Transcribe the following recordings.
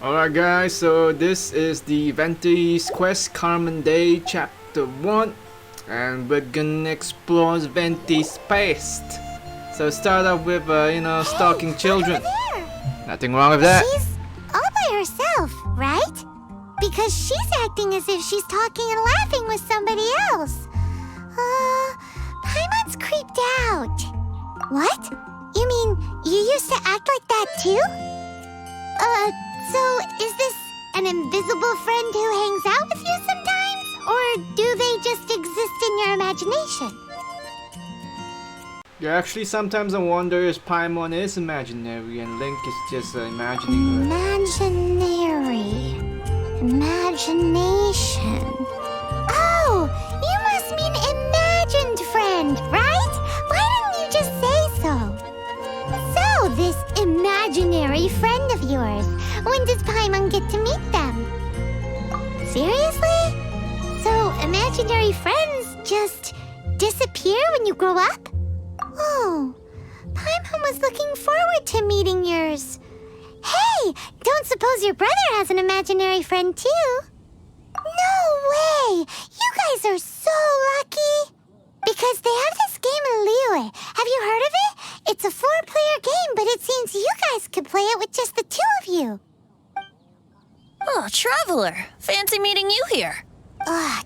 Alright guys, so this is the Venti's Quest Carmen Day Chapter 1 and we're gonna explore Venti's past. So start off with, stalking children. Look over there. Nothing wrong with that. She's all by herself, right? Because she's acting as if she's talking and laughing with somebody else. Paimon's creeped out. What? You mean you used to act like that too? So is this an invisible friend who hangs out with you sometimes? Or do they just exist in your imagination? Yeah, actually sometimes I wonder if Paimon is imaginary and Link is just imagining her. Imagination. Oh, you must mean imagined friend, right? Why didn't you just say so? So, this imaginary friend of yours, when does Paimon get to meet them? Seriously? So, imaginary friends just disappear when you grow up? Oh, Paimon was looking forward to meeting yours. Hey, don't suppose your brother has an imaginary friend too? No way! You guys are so lucky! Because they have this game in Liyue. Have you heard of it? It's a 4-player game, but it seems you guys could play it with just the 2 of you. Oh, Traveler. Fancy meeting you here.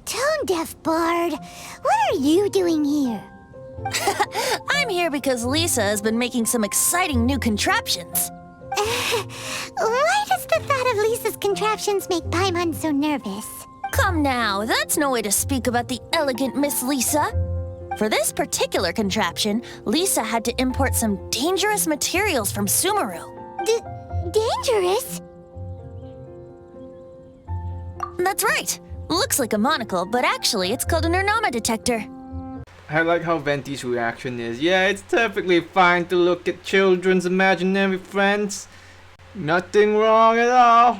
Tone-deaf bard. What are you doing here? I'm here because Lisa has been making some exciting new contraptions. Why does the thought of Lisa's contraptions make Paimon so nervous? Come now, that's no way to speak about the elegant Miss Lisa. For this particular contraption, Lisa had to import some dangerous materials from Sumeru. Dangerous? That's right. Looks like a monocle, but actually it's called an Ernama detector. I like how Venti's reaction is. Yeah, it's perfectly fine to look at children's imaginary friends. Nothing wrong at all.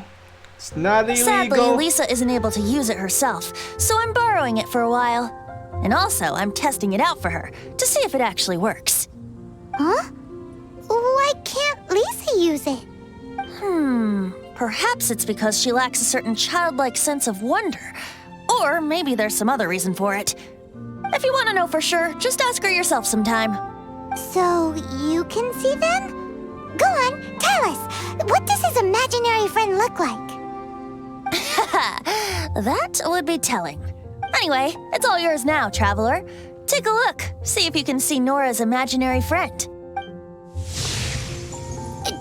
It's not illegal. Sadly, Lisa isn't able to use it herself, so I'm borrowing it for a while. And also, I'm testing it out for her, to see if it actually works. Huh? Why can't Lisa use it? Perhaps it's because she lacks a certain childlike sense of wonder. Or maybe there's some other reason for it. If you want to know for sure, just ask her yourself sometime. So, you can see them? Go on, tell us. What does his imaginary friend look like? That would be telling. Anyway, it's all yours now, Traveler. Take a look. See if you can see Nora's imaginary friend.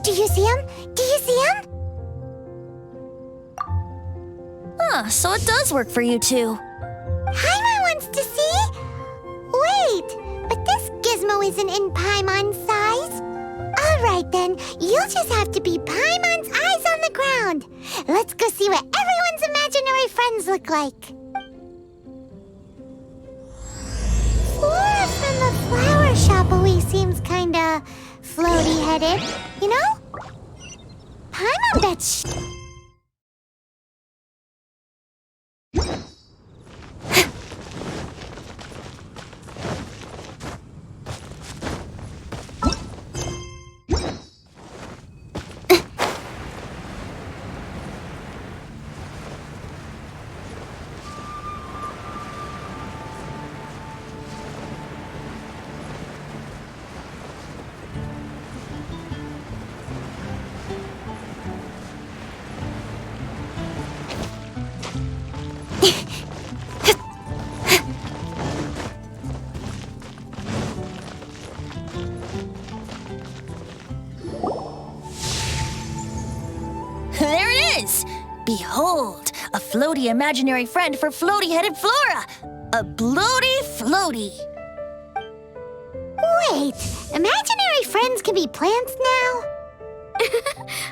Do you see him? Do you see him? So it does work for you two. Paimon wants to see? Wait, but this gizmo isn't in Paimon's size. Alright then, you'll just have to be Paimon's eyes on the ground. Let's go see what everyone's imaginary friends look like. Flora from the flower shop always seems kinda floaty-headed, you know? Paimon bets There it is! Behold, a floaty imaginary friend for floaty-headed Flora! A bloaty floaty! Wait, imaginary friends can be plants now?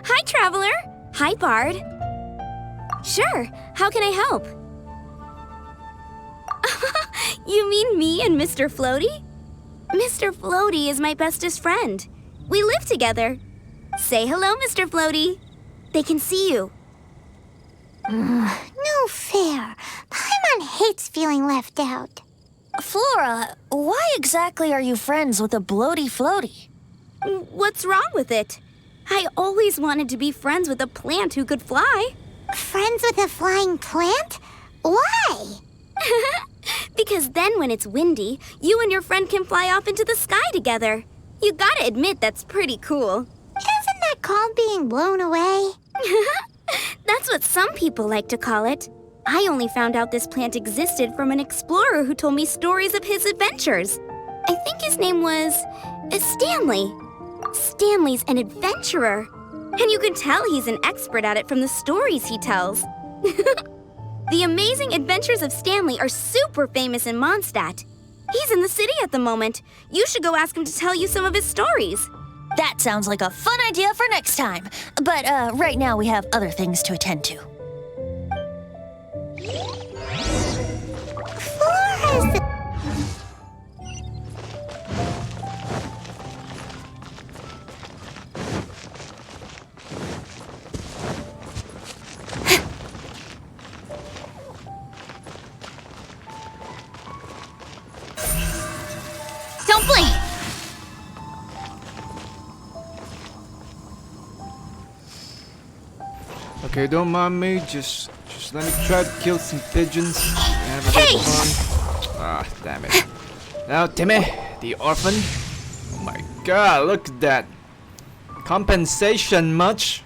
Hi, Traveler. Hi, Bard. Sure, how can I help? You mean me and Mr. Floaty? Mr. Floaty is my bestest friend. We live together. Say hello, Mr. Floaty. They can see you. No fair. Paimon hates feeling left out. Flora, why exactly are you friends with a bloaty floaty? What's wrong with it? I always wanted to be friends with a plant who could fly. Friends with a flying plant? Why? Because then when it's windy, you and your friend can fly off into the sky together. You gotta admit that's pretty cool. Isn't that called being blown away? That's what some people like to call it. I only found out this plant existed from an explorer who told me stories of his adventures. I think his name was Stanley. Stanley's an adventurer. And you can tell he's an expert at it from the stories he tells. The amazing adventures of Stanley are super famous in Mondstadt. He's in the city at the moment. You should go ask him to tell you some of his stories. That sounds like a fun idea for next time. But right now we have other things to attend to. Flores! Don't blink! Okay, don't mind me. Just let me try to kill some pigeons and have a little fun. Ah, damn it. Now, Timmy, the orphan. Oh my God, look at that. Compensation much?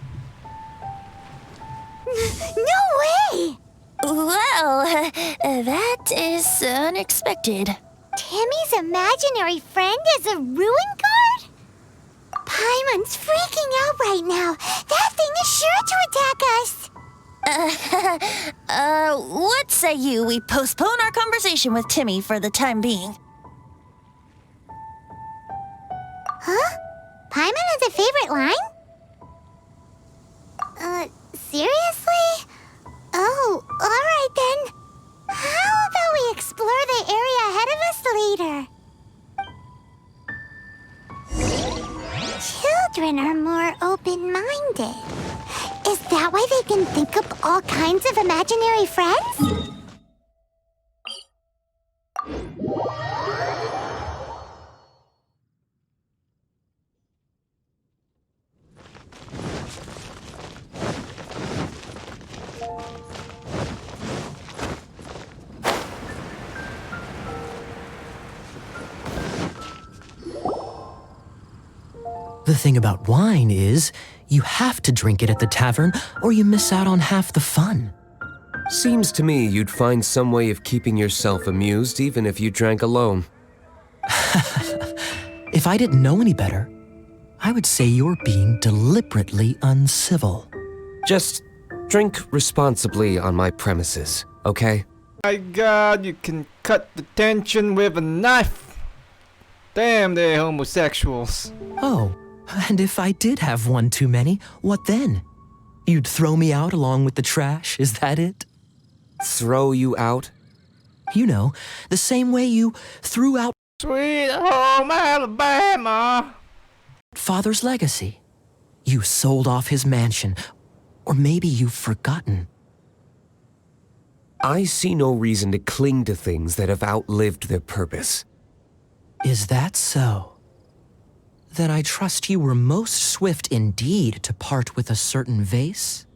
No way! Well, that is unexpected. Timmy's imaginary friend is a ruin guard? Paimon's freaking out right now. That thing is sure to attack us. What say you we postpone our conversation with Timmy for the time being? Huh? Paimon has a favorite line? Seriously? Oh, alright then. How about we explore the area ahead of us later? Children are more open-minded. Is that why they can think up all kinds of imaginary friends? The thing about wine is, you have to drink it at the tavern or you miss out on half the fun. Seems to me you'd find some way of keeping yourself amused even if you drank alone. If I didn't know any better, I would say you're being deliberately uncivil. Just drink responsibly on my premises, okay? My God, you can cut the tension with a knife. Damn, they're homosexuals. Oh, and if I did have one too many, what then? You'd throw me out along with the trash, is that it? Throw you out? You know, the same way you threw out Sweet home Alabama. Father's legacy. You sold off his mansion, or maybe you've forgotten. I see no reason to cling to things that have outlived their purpose. Is that so? Then I trust you were most swift indeed to part with a certain vase?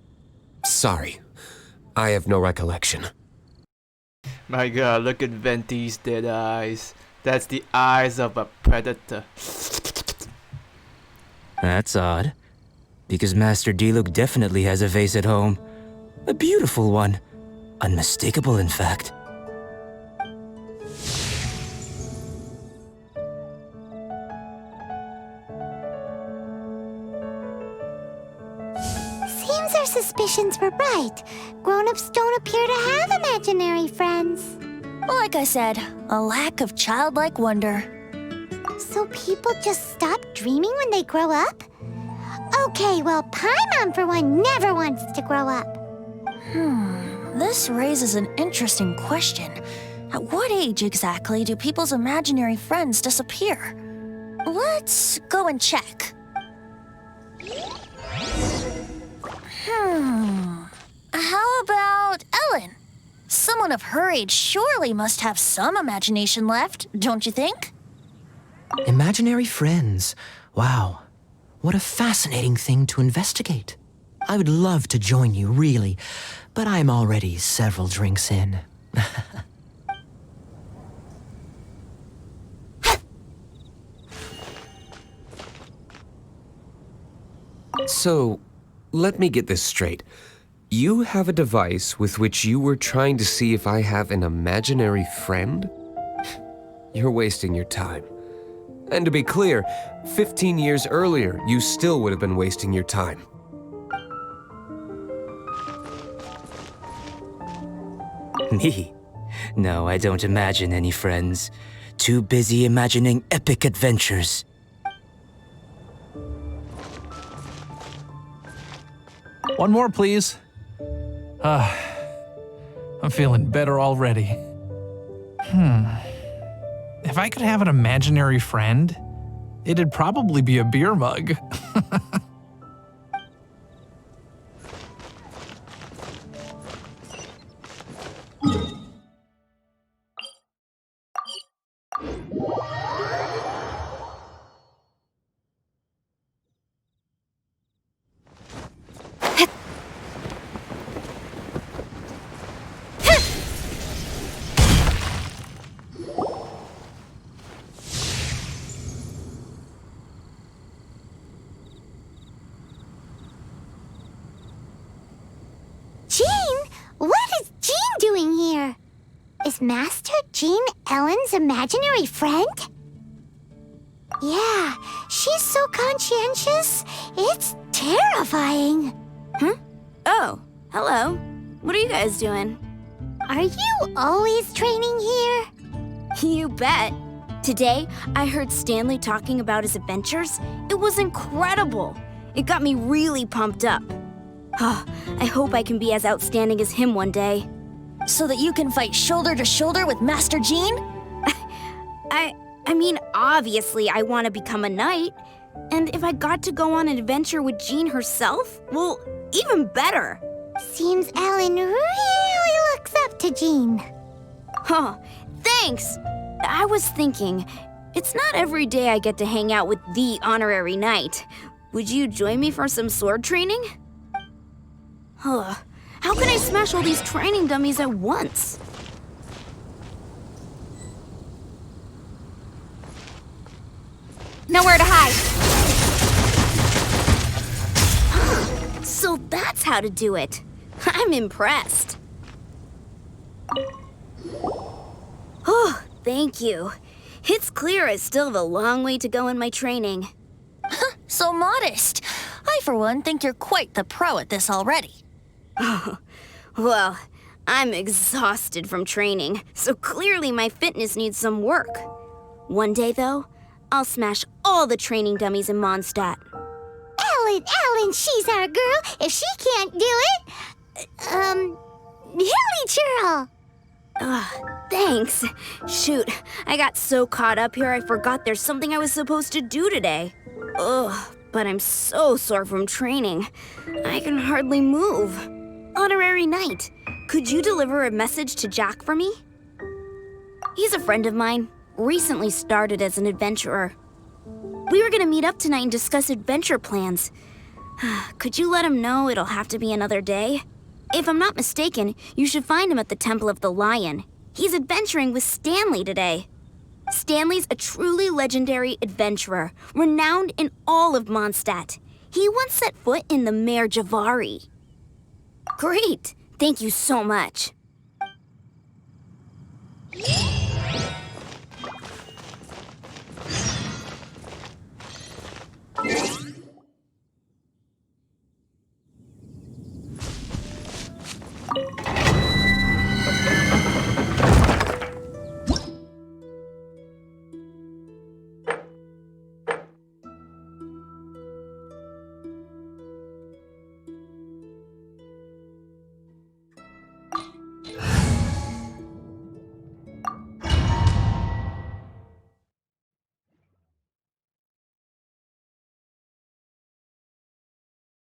Sorry, I have no recollection. My God, look at Venti's dead eyes. That's the eyes of a predator. That's odd. Because Master Diluc definitely has a vase at home. A beautiful one. Unmistakable, in fact. Seems our suspicions were right. Grown-ups don't appear to have imaginary friends. Like I said, a lack of childlike wonder. So people just stop dreaming when they grow up? Okay, well, Paimon for one never wants to grow up. This raises an interesting question. At what age exactly do people's imaginary friends disappear? Let's go and check. How about Ellen? Someone of her age surely must have some imagination left, don't you think? Imaginary friends. Wow. What a fascinating thing to investigate. I would love to join you, really, but I'm already several drinks in. So, let me get this straight. You have a device with which you were trying to see if I have an imaginary friend? You're wasting your time. And to be clear, 15 years earlier, you still would have been wasting your time. Me? No, I don't imagine any friends. Too busy imagining epic adventures. One more, please. I'm feeling better already. If I could have an imaginary friend, it'd probably be a beer mug. Jean? What is Jean doing here? Is Master Jean Ellen's imaginary friend? Yeah, she's so conscientious, it's terrifying. Oh, hello. What are you guys doing? Are you always training here? You bet. Today, I heard Stanley talking about his adventures. It was incredible. It got me really pumped up. I hope I can be as outstanding as him one day. So that you can fight shoulder to shoulder with Master Jean? I mean, obviously I want to become a knight. And if I got to go on an adventure with Jean herself, well, even better. Seems Ellen really looks up to Jean. Thanks. I was thinking, it's not every day I get to hang out with the honorary knight. Would you join me for some sword training? How can I smash all these training dummies at once? Nowhere to hide. So that's how to do it. I'm impressed. Oh, thank you. It's clear I still have a long way to go in my training. So modest. I, for one, think you're quite the pro at this already. Well, I'm exhausted from training, so clearly my fitness needs some work. One day, though, I'll smash all the training dummies in Mondstadt. Ellen, she's our girl. If she can't do it, Hilly Churl. Thanks. Shoot, I got so caught up here I forgot there's something I was supposed to do today. But I'm so sore from training. I can hardly move. Honorary Knight, could you deliver a message to Jack for me? He's a friend of mine, recently started as an adventurer. We were gonna meet up tonight and discuss adventure plans. Could you let him know it'll have to be another day? If I'm not mistaken, you should find him at the Temple of the Lion. He's adventuring with Stanley today. Stanley's a truly legendary adventurer, renowned in all of Mondstadt. He once set foot in the Mare Javari. Great! Thank you so much.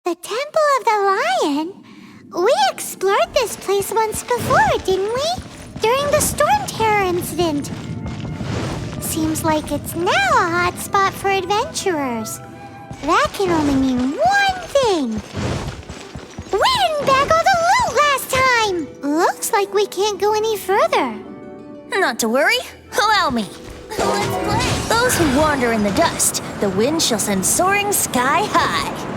The Temple of the Lion? We explored this place once before, didn't we? During the Storm Terror incident. Seems like it's now a hot spot for adventurers. That can only mean one thing. We didn't bag all the loot last time! Looks like we can't go any further. Not to worry. Allow me. Let's play. Those who wander in the dust, the wind shall send soaring sky high.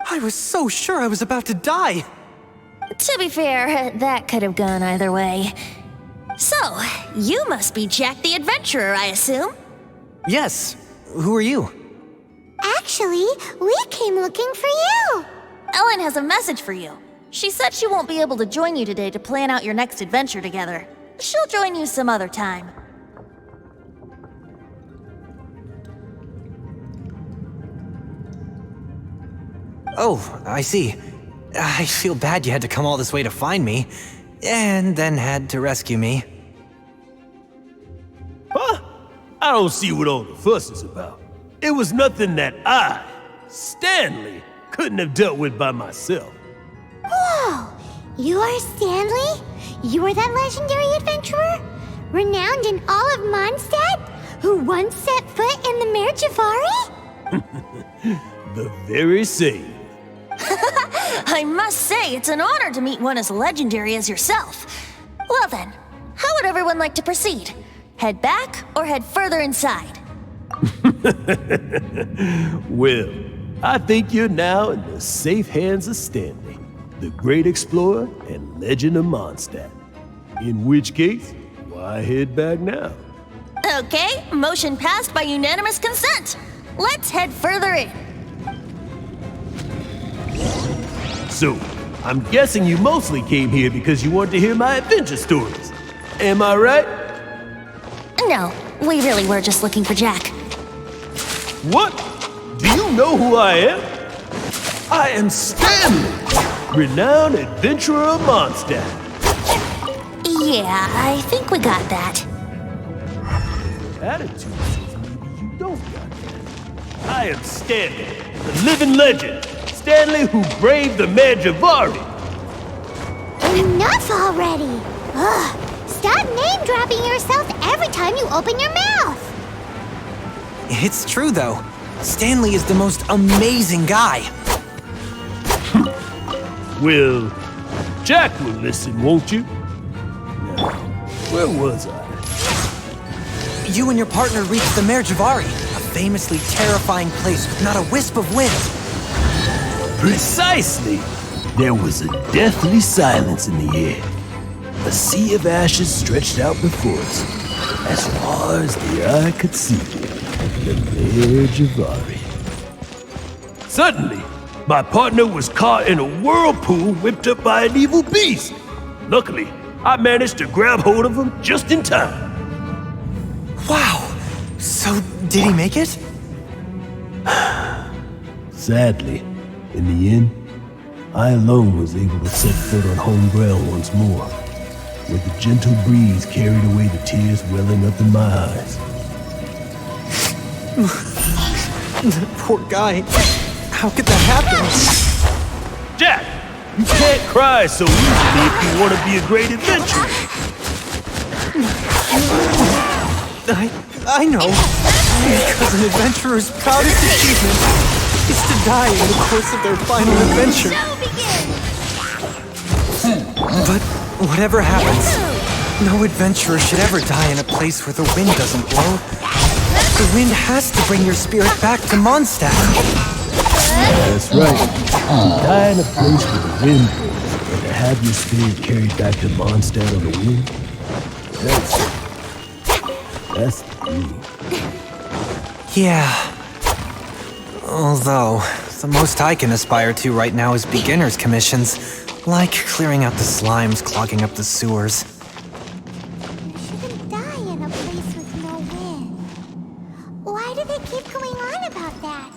I was so sure I was about to die. To be fair, that could have gone either way. So, you must be Jack the Adventurer, I assume? Yes. Who are you? Actually, we came looking for you. Ellen has a message for you. She said she won't be able to join you today to plan out your next adventure together. She'll join you some other time. Oh, I see. I feel bad you had to come all this way to find me, and then had to rescue me. Huh? I don't see what all the fuss is about. It was nothing that I, Stanley, couldn't have dealt with by myself. Whoa! You are Stanley? You are that legendary adventurer? Renowned in all of Mondstadt? Who once set foot in the Mare Javari? The very same. I must say, it's an honor to meet one as legendary as yourself. Well then, how would everyone like to proceed? Head back or head further inside? Well, I think you're now in the safe hands of Stanley, the great explorer and legend of Mondstadt. In which case, why head back now? Okay, motion passed by unanimous consent. Let's head further in. So, I'm guessing you mostly came here because you wanted to hear my adventure stories. Am I right? No, we really were just looking for Jack. What? Do you know who I am? I am Stanley, renowned adventurer of Mondstadt. Yeah, I think we got that. Attitude says maybe you don't got that. I am Stanley, the living legend. Stanley who braved the Mare Javari. Enough already! Ugh! Stop name-dropping yourself every time you open your mouth! It's true, though. Stanley is the most amazing guy. Well, Jack will listen, won't you? Now, where was I? You and your partner reached the Mare Javari, a famously terrifying place with not a wisp of wind. Precisely! There was a deathly silence in the air. A sea of ashes stretched out before us, as far as the eye could see. The Mare Javari. Suddenly, my partner was caught in a whirlpool whipped up by an evil beast. Luckily, I managed to grab hold of him just in time. Wow! So, did he make it? Sadly, in the end, I alone was able to set foot on home ground once more, where the gentle breeze carried away the tears welling up in my eyes. Poor guy. How could that happen? Jack, you can't cry so easily if you want to be a great adventurer. I know. Because an adventurer's proudest achievement is to die in the course of their final adventure. But whatever happens, no adventurer should ever die in a place where the wind doesn't blow. The wind has to bring your spirit back to Mondstadt. That's right. To die in a place where the wind blows, and to have your spirit carried back to Mondstadt on the wind, that's the dream. Yeah. Although, The most I can aspire to right now is beginner's commissions, like clearing out the slimes clogging up the sewers. You shouldn't die in a place with no wind. Why do they keep going on about that?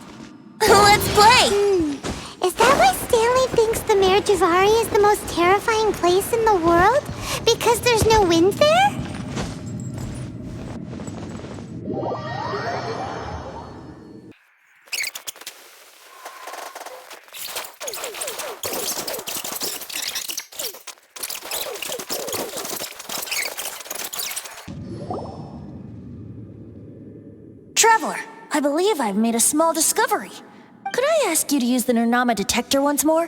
Let's play! Is that why Stanley thinks the Mare Javari is the most terrifying place in the world? Because there's no wind there? Traveler, I believe I've made a small discovery. Could I ask you to use the Nernama detector once more?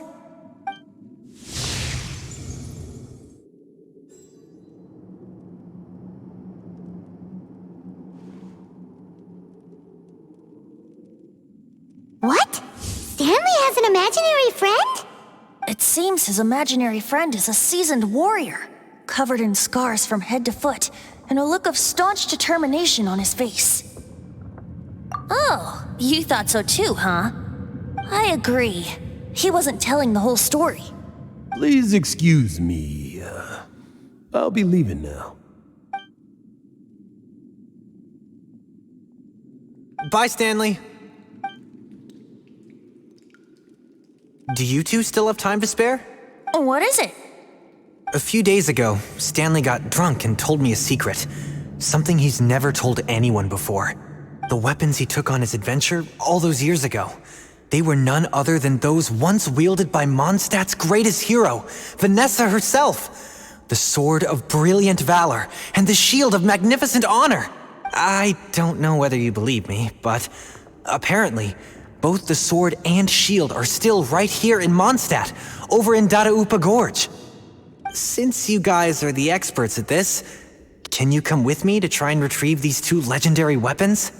What? Stanley has an imaginary friend? It seems his imaginary friend is a seasoned warrior, covered in scars from head to foot, and a look of staunch determination on his face. Oh, you thought so too, huh? I agree. He wasn't telling the whole story. Please excuse me. I'll be leaving now. Bye, Stanley. Do you two still have time to spare? What is it? A few days ago, Stanley got drunk and told me a secret. Something he's never told anyone before. The weapons he took on his adventure all those years ago. They were none other than those once wielded by Mondstadt's greatest hero, Vanessa herself. The Sword of Brilliant Valor and the Shield of Magnificent Honor. I don't know whether you believe me, but apparently, both the sword and shield are still right here in Mondstadt, over in Dadaupa Gorge. Since you guys are the experts at this, can you come with me to try and retrieve these two legendary weapons?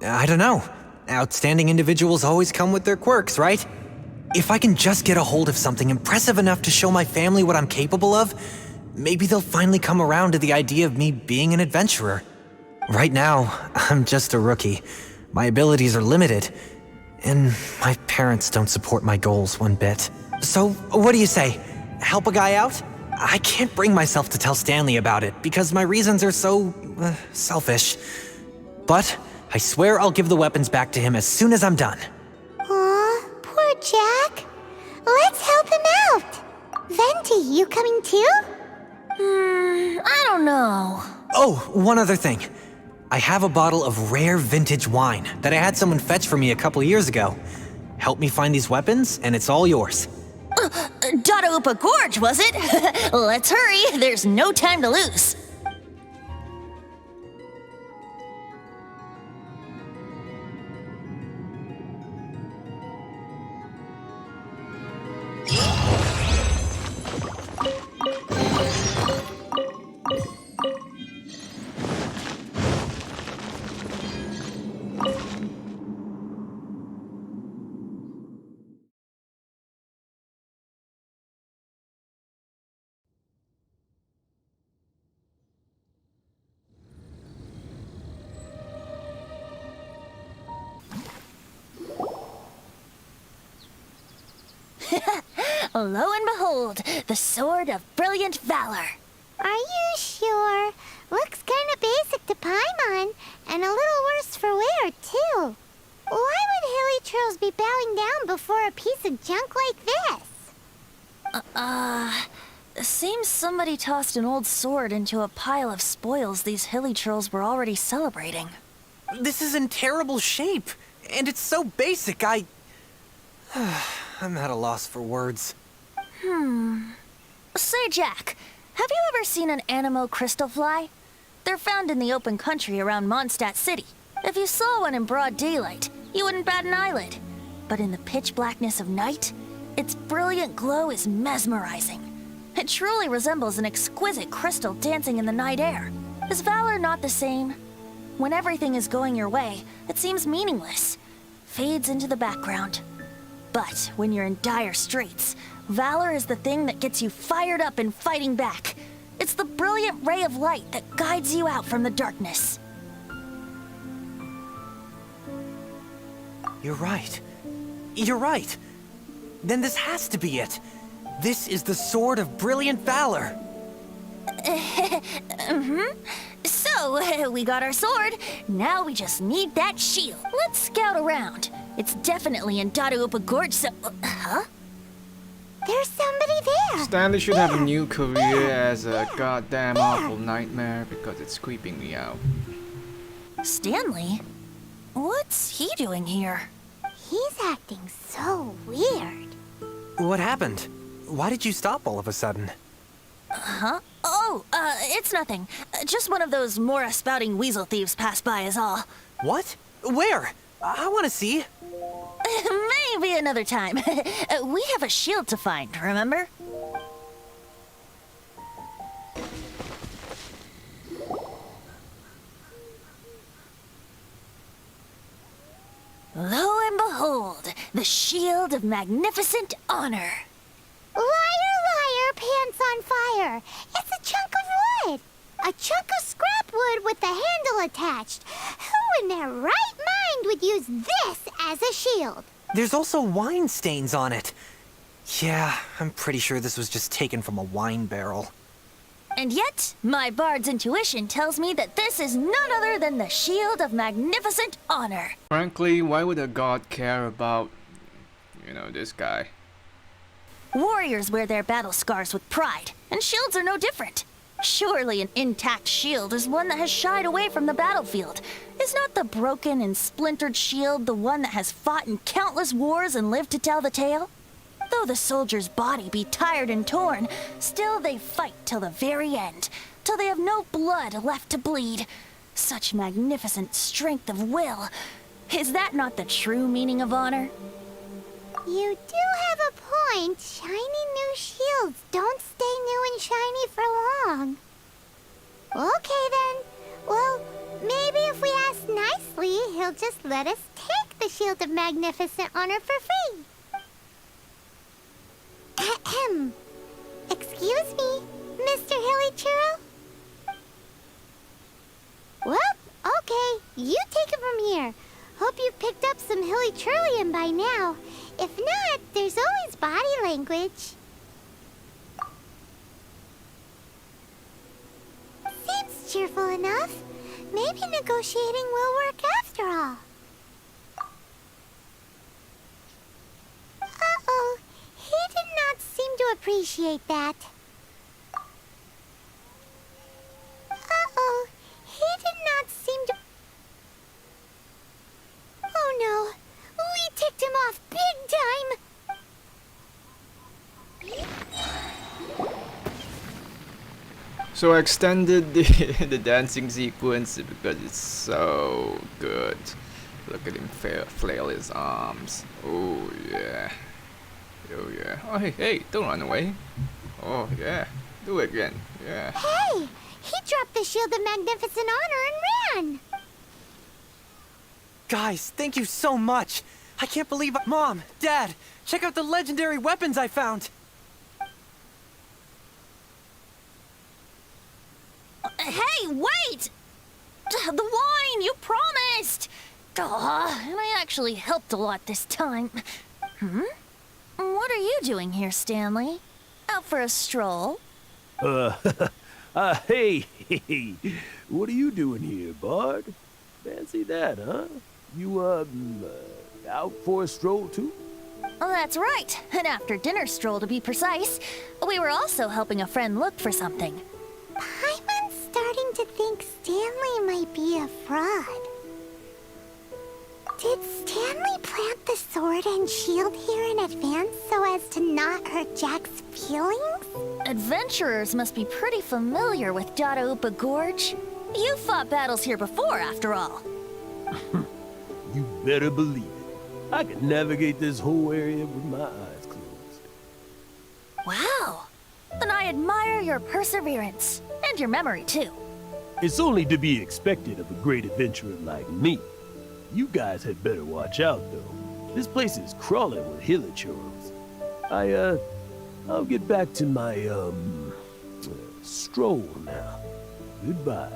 I don't know. Outstanding individuals always come with their quirks, right? If I can just get a hold of something impressive enough to show my family what I'm capable of, maybe they'll finally come around to the idea of me being an adventurer. Right now, I'm just a rookie. My abilities are limited, and my parents don't support my goals one bit. So, what do you say? Help a guy out? I can't bring myself to tell Stanley about it because my reasons are so selfish. But I swear I'll give the weapons back to him as soon as I'm done. Aw, poor Jack. Let's help him out. Venti, you coming too? I don't know. Oh, one other thing. I have a bottle of rare vintage wine that I had someone fetch for me a couple years ago. Help me find these weapons, and it's all yours. Dadaupa Gorge, was it? Let's hurry, there's no time to lose. Lo and behold, the Sword of Brilliant Valor. Are you sure? Looks kinda basic to Paimon, and a little worse for wear, too. Why would Hilichurls be bowing down before a piece of junk like this? Seems somebody tossed an old sword into a pile of spoils these Hilichurls were already celebrating. This is in terrible shape, and it's so basic, I'm at a loss for words. Say, Jack, have you ever seen an Anemo crystal fly? They're found in the open country around Mondstadt City. If you saw one in broad daylight, you wouldn't bat an eyelid. But in the pitch blackness of night, its brilliant glow is mesmerizing. It truly resembles an exquisite crystal dancing in the night air. Is valor not the same? When everything is going your way, it seems meaningless, fades into the background. But when you're in dire straits, valor is the thing that gets you fired up and fighting back. It's the brilliant ray of light that guides you out from the darkness. You're right. You're right. Then this has to be it. This is the Sword of Brilliant Valor. So, we got our sword. Now we just need that shield. Let's scout around. It's definitely in Dadaupa Gorge, so... Huh? There's somebody there. Stanley should have a There. new career as a goddamn awful nightmare because it's creeping me out. Stanley? What's he doing here? He's acting so weird. What happened? Why did you stop all of a sudden? Huh? Oh, it's nothing. Just one of those Mora-spouting weasel thieves passed by is all. What? Where? I want to see. Maybe another time. We have a shield to find, remember? Lo and behold, the shield of magnificent honor. Liar, liar, pants on fire. It's a chunk of wood. A chunk of scrap wood with the handle attached. Who in their right mind would use this as a shield? There's also wine stains on it. Yeah, I'm pretty sure this was just taken from a wine barrel. And yet, my bard's intuition tells me that this is none other than the shield of magnificent honor. Frankly, why would a god care about, this guy? Warriors wear their battle scars with pride, and shields are no different. Surely an intact shield is one that has shied away from the battlefield. Is not the broken and splintered shield the one that has fought in countless wars and lived to tell the tale? Though the soldier's body be tired and torn, still they fight till the very end, till they have no blood left to bleed. Such magnificent strength of will. Is that not the true meaning of honor? You do have a point. Shiny new shields don't stay new and shiny for long. Okay then. Well, maybe if we ask nicely, he'll just let us take the Shield of Magnificent Honor for free. Ahem. Excuse me, Mr. Hilly Churro? Well, okay. You take it from here. Hope you've picked up some Hilly Churlian by now. If not, there's always body language. Seems cheerful enough. Maybe negotiating will work after all. Uh-oh. He did not seem to appreciate that. Uh-oh. He did not seem to... Oh no. We ticked him off big time. So I extended the the dancing sequence because it's so good. Look at him flail his arms. Oh yeah. Oh yeah. Oh hey, don't run away. Oh yeah. Do it again. Yeah. Hey! He dropped the Shield of Magnificent Honor and ran! Guys, thank you so much. I can't believe Mom, Dad, check out the legendary weapons I found. Hey, wait! The wine, you promised! And I actually helped a lot this time. What are you doing here, Stanley? Out for a stroll? Hey, what are you doing here, Bard? Fancy that, huh? You, out for a stroll too? Oh, that's right. An after-dinner stroll, to be precise. We were also helping a friend look for something. Paimon's starting to think Stanley might be a fraud. Did Stanley plant the sword and shield here in advance so as to not hurt Jack's feelings? Adventurers must be pretty familiar with Dadaupa Gorge. You fought battles here before, after all. You better believe it. I can navigate this whole area with my eyes closed. Wow. Then I admire your perseverance. And your memory, too. It's only to be expected of a great adventurer like me. You guys had better watch out, though. This place is crawling with hilichurls. I'll get back to my, stroll now. Goodbye.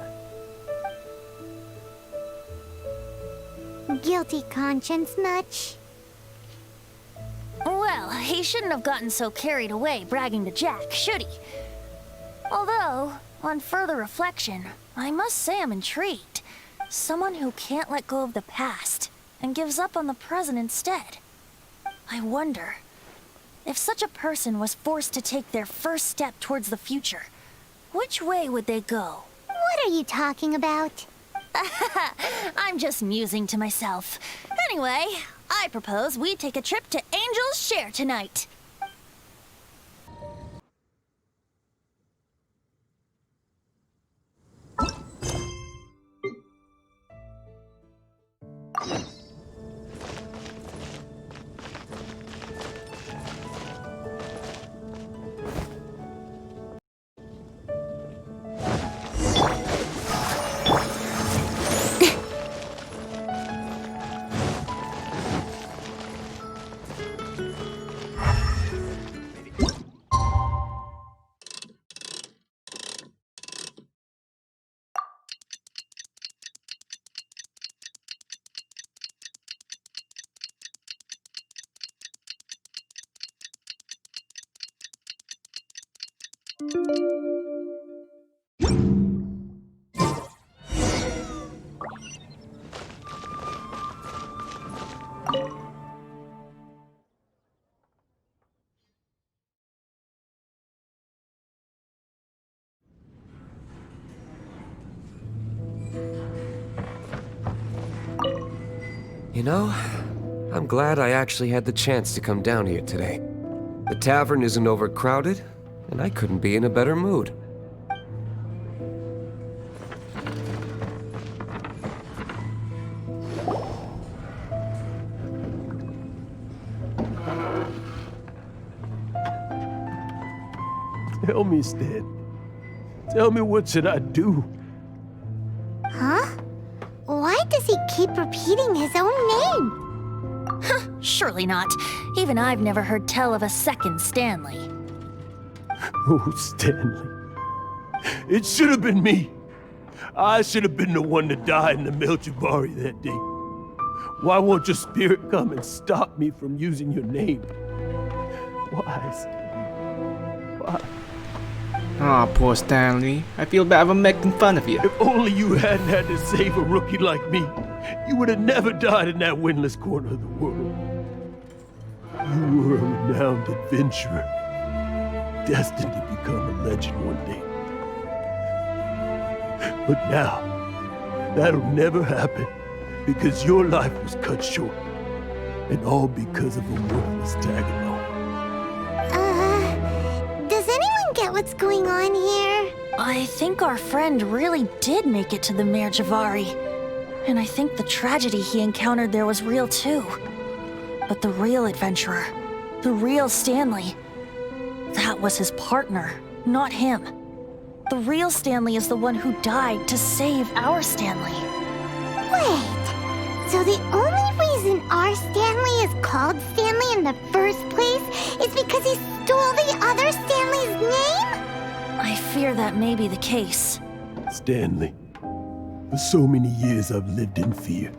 Guilty conscience much? Well, he shouldn't have gotten so carried away bragging to Jack, should he? Although, on further reflection, I must say I'm intrigued. Someone who can't let go of the past and gives up on the present instead. I wonder, if such a person was forced to take their first step towards the future, which way would they go? What are you talking about? I'm just musing to myself. Anyway, I propose we take a trip to Angel's Share tonight. You know, I'm glad I actually had the chance to come down here today. The tavern isn't overcrowded, and I couldn't be in a better mood. Tell me, Stan. Tell me, what should I do? Huh? Why does he keep repeating his own name? Surely not. Even I've never heard tell of a second Stanley. Oh, Stanley. It should have been me. I should have been the one to die in the Melchivari that day. Why won't your spirit come and stop me from using your name? Why, Stanley? Why? Aw, poor Stanley. I feel bad for making fun of you. If only you hadn't had to save a rookie like me, you would have never died in that windless corner of the world. You were a renowned adventurer, destined to become a legend one day. But now, that'll never happen, because your life was cut short, and all because of a worthless tag-along. Does anyone get what's going on here? I think our friend really did make it to the Mare Javari. And I think the tragedy he encountered there was real too. But the real adventurer, the real Stanley, that was his partner, not him. The real Stanley is the one who died to save our Stanley. Wait, so the only reason our Stanley is called Stanley in the first place is because he stole the other Stanley's name? I fear that may be the case. Stanley, for so many years I've lived in fear.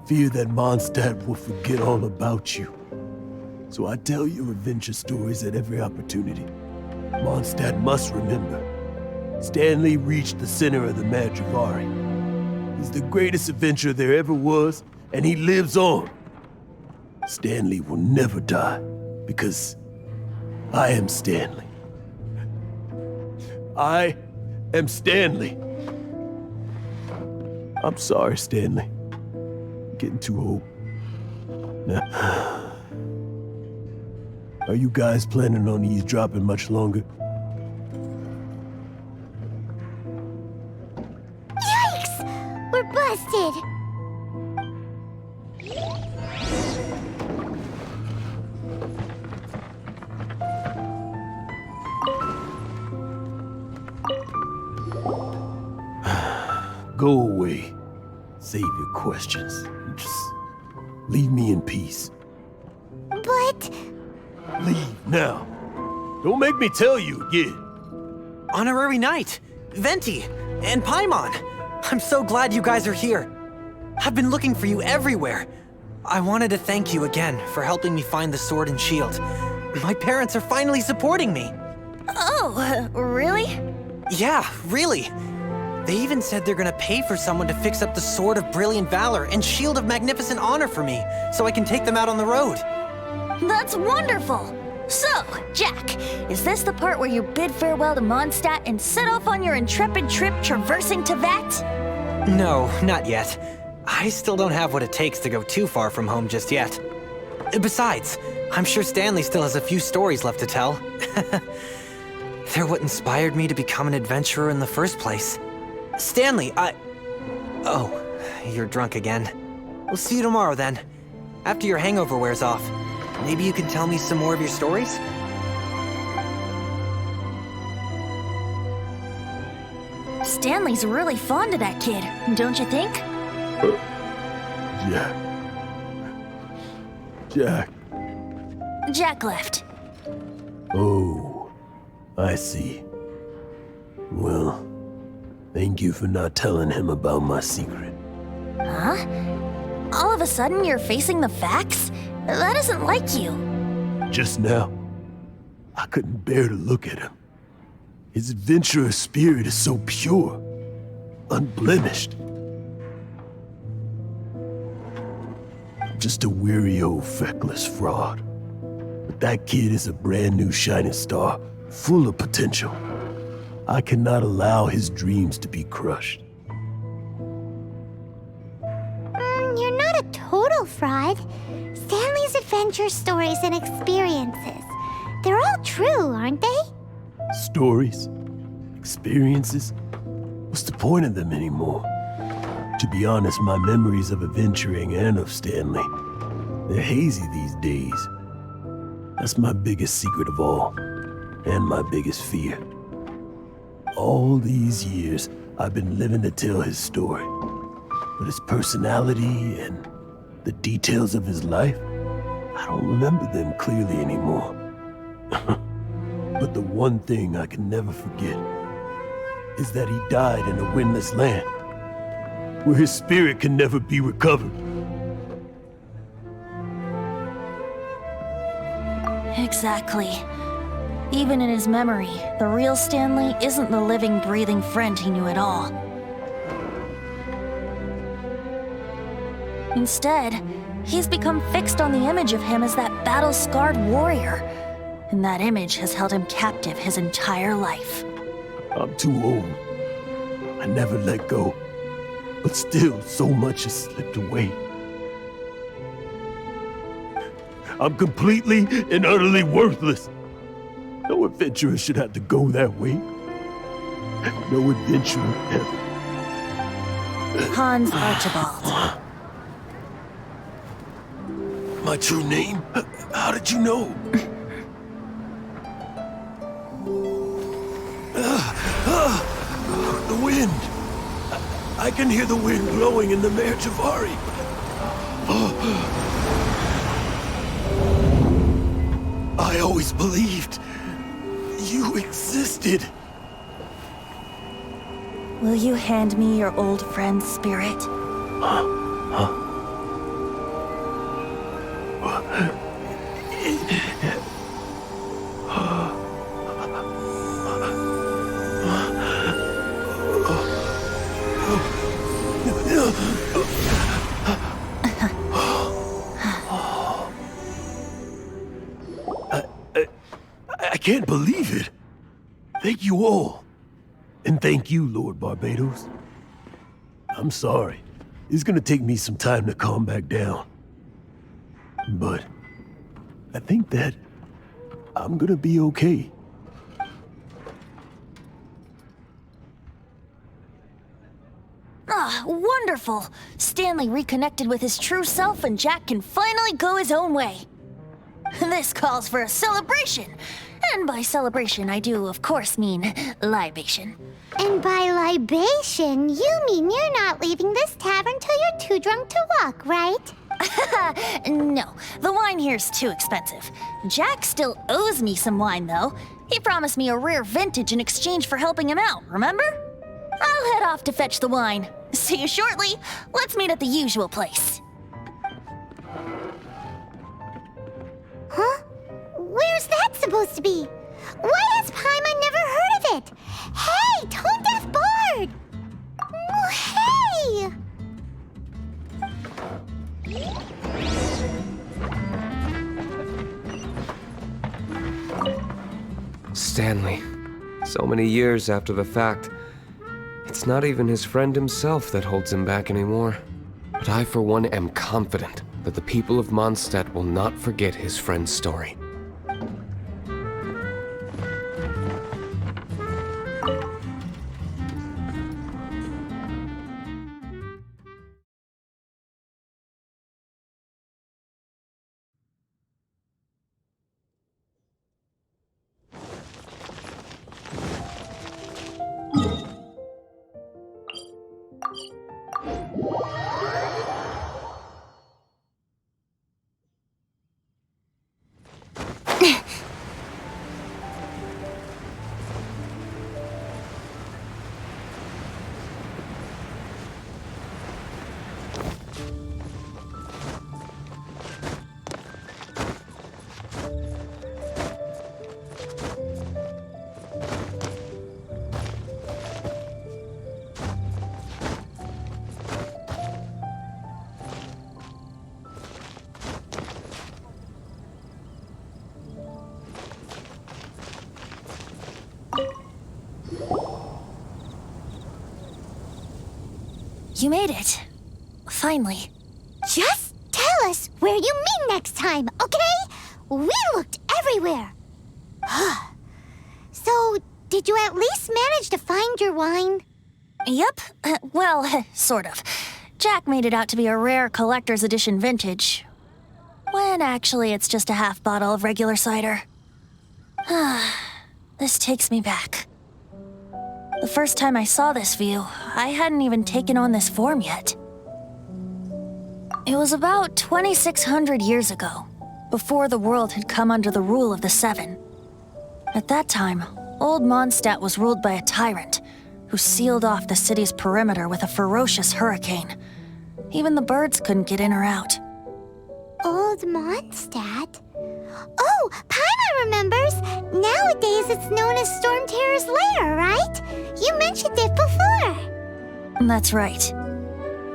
Fear that Mondstadt will forget all about you. So I tell your adventure stories at every opportunity. Mondstadt must remember. Stanley reached the center of the Mare Javari. He's the greatest adventurer there ever was, and he lives on. Stanley will never die, because I am Stanley. I am Stanley. I'm sorry, Stanley. I'm getting too old. Now, are you guys planning on eavesdropping much longer? Yikes! We're busted! Go away. Save your questions. Just leave me in peace. But... Leave now. Don't make me tell you again. Honorary Knight, Venti, and Paimon. I'm so glad you guys are here. I've been looking for you everywhere. I wanted to thank you again for helping me find the sword and shield. My parents are finally supporting me. Oh, really? Yeah, really. They even said they're gonna pay for someone to fix up the Sword of Brilliant Valor and Shield of Magnificent Honor for me, so I can take them out on the road. That's wonderful! So, Jack, is this the part where you bid farewell to Mondstadt and set off on your intrepid trip traversing Teyvat? No, not yet. I still don't have what it takes to go too far from home just yet. Besides, I'm sure Stanley still has a few stories left to tell. They're what inspired me to become an adventurer in the first place. Stanley, Oh, you're drunk again. We'll see you tomorrow then. After your hangover wears off. Maybe you can tell me some more of your stories? Stanley's really fond of that kid, don't you think? Jack. Jack left. Oh, I see. Well, thank you for not telling him about my secret. Huh? All of a sudden you're facing the facts? That isn't like you. Just now, I couldn't bear to look at him. His adventurous spirit is so pure, unblemished. I'm just a weary old feckless fraud. But that kid is a brand new shining star, full of potential. I cannot allow his dreams to be crushed. You're not a total fraud. Stanley's adventure stories and experiences. They're all true, aren't they? Stories? Experiences? What's the point of them anymore? To be honest, my memories of adventuring and of Stanley, they're hazy these days. That's my biggest secret of all, and my biggest fear. All these years, I've been living to tell his story. But his personality and the details of his life, I don't remember them clearly anymore. But the one thing I can never forget is that he died in a windless land, where his spirit can never be recovered. Exactly. Even in his memory, the real Stanley isn't the living, breathing friend he knew at all. Instead, he's become fixed on the image of him as that battle-scarred warrior. And that image has held him captive his entire life. I'm too old. I never let go. But still, so much has slipped away. I'm completely and utterly worthless. No adventurer should have to go that way. No adventurer ever. Hans Archibald. My true name? How did you know? The wind. I can hear the wind blowing in the Mare Javari. I always believed you existed. Will you hand me your old friend's spirit? I can't believe it. Thank you all. And thank you, Lord Barbados. I'm sorry. It's gonna take me some time to calm back down. But I think that I'm gonna be okay. Ah, wonderful! Stanley reconnected with his true self and Jack can finally go his own way. This calls for a celebration. And by celebration, I do, of course, mean libation. And by libation, you mean you're not leaving this tavern till you're too drunk to walk, right? No, the wine here's too expensive. Jack still owes me some wine, though. He promised me a rare vintage in exchange for helping him out, remember? I'll head off to fetch the wine. See you shortly. Let's meet at the usual place. supposed to be? Why has Paimon never heard of it? Hey, Tone Deaf Bard! Hey! Stanley. So many years after the fact. It's not even his friend himself that holds him back anymore. But I, for one, am confident that the people of Mondstadt will not forget his friend's story. You made it. Finally. Just tell us where you meet next time, okay? We looked everywhere. So, did you at least manage to find your wine? Yep. Well, sort of. Jack made it out to be a rare collector's edition vintage. When actually it's just a half bottle of regular cider. This takes me back. The first time I saw this view, I hadn't even taken on this form yet. It was about 2,600 years ago, before the world had come under the rule of the Seven. At that time, Old Mondstadt was ruled by a tyrant who sealed off the city's perimeter with a ferocious hurricane. Even the birds couldn't get in or out. Old Mondstadt? Oh, Paimon remembers! Nowadays it's known as Storm Terror's lair, right? You mentioned it before. That's right.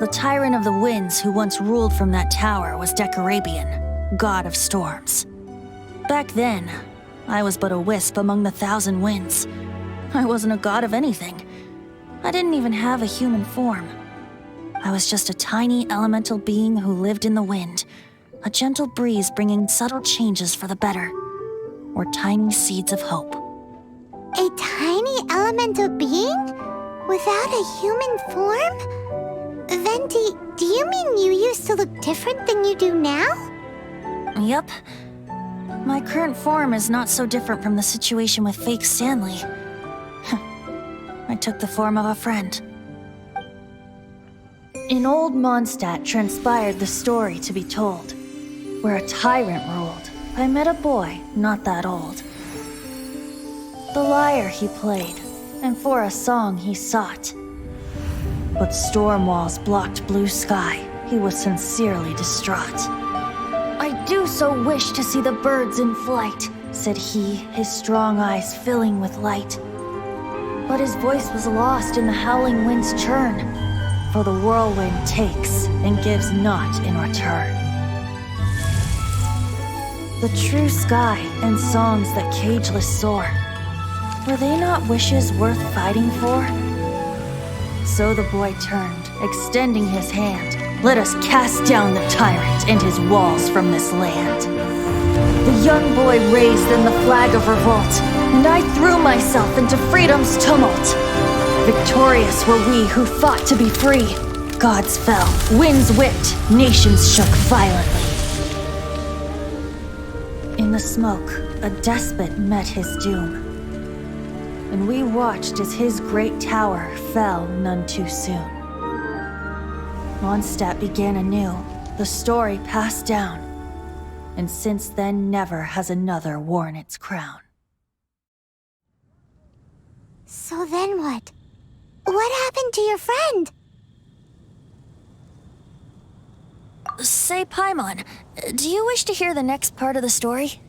The Tyrant of the Winds who once ruled from that tower was Decarabian, god of storms. Back then, I was but a wisp among the 1,000 winds. I wasn't a god of anything. I didn't even have a human form. I was just a tiny elemental being who lived in the wind, a gentle breeze bringing subtle changes for the better, or tiny seeds of hope. A tiny elemental being? Without a human form? Venti, do you mean you used to look different than you do now? Yep. My current form is not so different from the situation with fake Stanley. I took the form of a friend. In Old Mondstadt transpired the story to be told. Where a tyrant ruled, I met a boy not that old. The lyre he played, and for a song he sought. But storm walls blocked blue sky, he was sincerely distraught. I do so wish to see the birds in flight, said he, his strong eyes filling with light. But his voice was lost in the howling wind's churn, for the whirlwind takes and gives not in return. The true sky and songs that cageless soar, were they not wishes worth fighting for? So the boy turned, extending his hand. Let us cast down the tyrant and his walls from this land. The young boy raised then the flag of revolt, and I threw myself into freedom's tumult. Victorious were we who fought to be free. Gods fell, winds whipped, nations shook violently. In the smoke, a despot met his doom, and we watched as his great tower fell none too soon. Mondstadt began anew, the story passed down, and since then never has another worn its crown. So then what? What happened to your friend? Say, Paimon, do you wish to hear the next part of the story?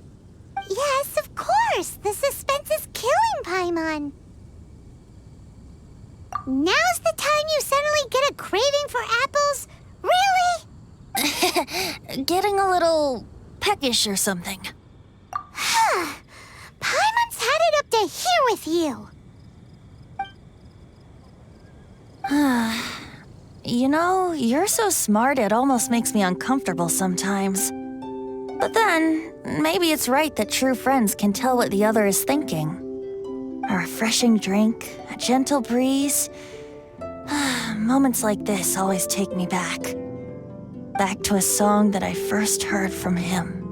Yes, of course. The suspense is killing Paimon. Now's the time you suddenly get a craving for apples? Really? Getting a little peckish or something. Paimon's had it up to here with you. You know, you're so smart it almost makes me uncomfortable sometimes. But then, maybe it's right that true friends can tell what the other is thinking. A refreshing drink, a gentle breeze. Moments like this always take me back. Back to a song that I first heard from him.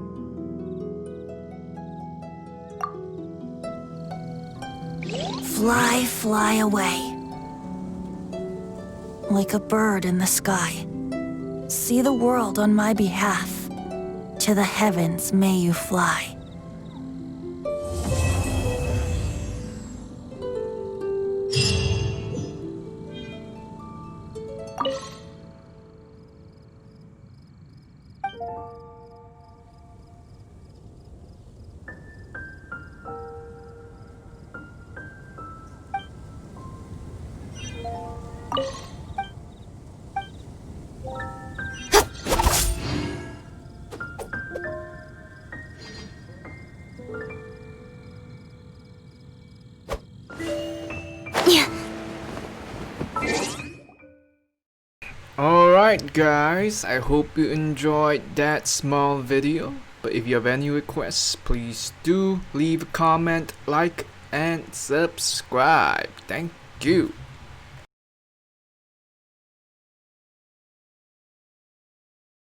Fly, fly away. Like a bird in the sky. See the world on my behalf. To the heavens may you fly. Alright guys, I hope you enjoyed that small video. But if you have any requests, please do leave a comment, like and subscribe. Thank you.